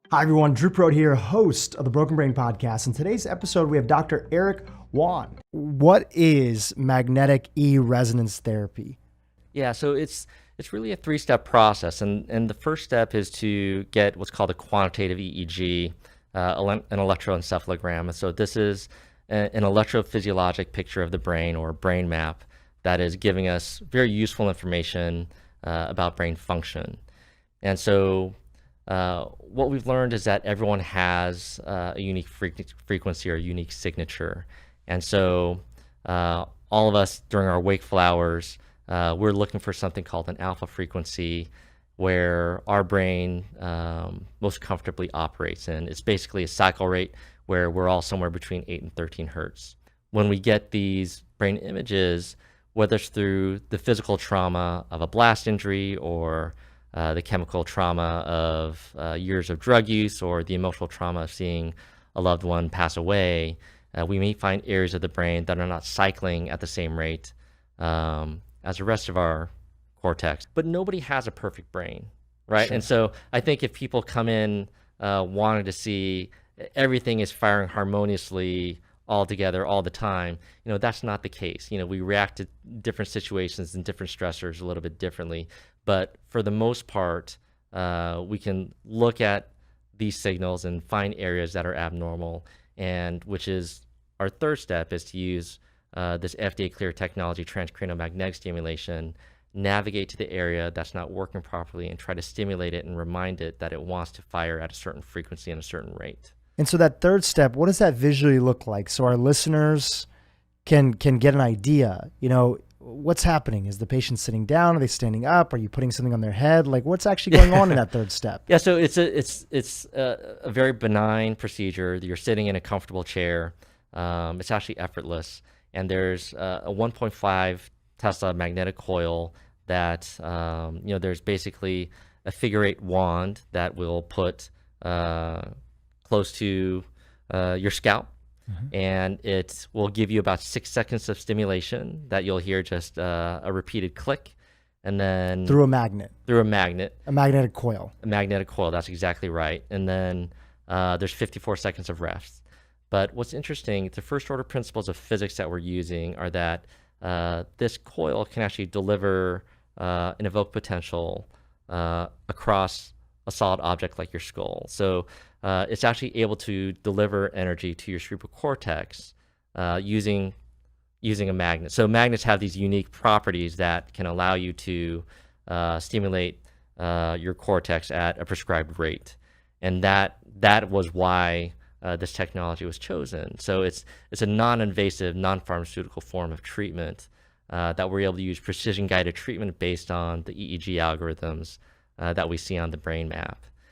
Hi everyone, Drew Prode here, host of the Broken Brain Podcast. In today's episode, we have Dr. Erik Won. What is magnetic E-resonance therapy? Yeah, so it's really a three-step process, and the first step is to get what's called a quantitative EEG, an electroencephalogram. And so this is an electrophysiologic picture of the brain or brain map that is giving us very useful information about brain function. And so what we've learned is that everyone has a unique frequency or a unique signature. And so all of us during our wakeful hours, we're looking for something called an alpha frequency where our brain most comfortably operates. And it's basically a cycle rate where we're all somewhere between 8 and 13 hertz. When we get these brain images, whether it's through the physical trauma of a blast injury or the chemical trauma of years of drug use or the emotional trauma of seeing a loved one pass away, we may find areas of the brain that are not cycling at the same rate as the rest of our cortex. But nobody has a perfect brain, right? Sure. And so I think if people come in wanting to see everything is firing harmoniously all together all the time, that's not the case. We react to different situations and different stressors a little bit differently. But for the most part, we can look at these signals and find areas that are abnormal, and which is our third step is to use this FDA cleared technology, transcranial magnetic stimulation, navigate to the area that's not working properly and try to stimulate it and remind it that it wants to fire at a certain frequency and a certain rate. And so that third step, what does that visually look like? So our listeners can get an idea, what's happening? Is the patient sitting down? Are they standing up? Are you putting something on their head? Like what's actually going on in that third step? Yeah, so it's a very benign procedure. You're sitting in a comfortable chair. It's actually effortless. And there's a 1.5 Tesla magnetic coil that, there's basically a figure-8 wand that will put close to your scalp. Mm-hmm. And it will give you about 6 seconds of stimulation that you'll hear just a repeated click. And then Through a magnet. A magnetic coil. A magnetic coil, that's exactly right. And then there's 54 seconds of rest. But what's interesting, the first order principles of physics that we're using are that this coil can actually deliver an evoked potential across a solid object like your skull. So it's actually able to deliver energy to your cerebral cortex using a magnet. So magnets have these unique properties that can allow you to stimulate your cortex at a prescribed rate. And that was why this technology was chosen. So it's a non-invasive, non-pharmaceutical form of treatment that we're able to use precision-guided treatment based on the EEG algorithms that we see on the brain map.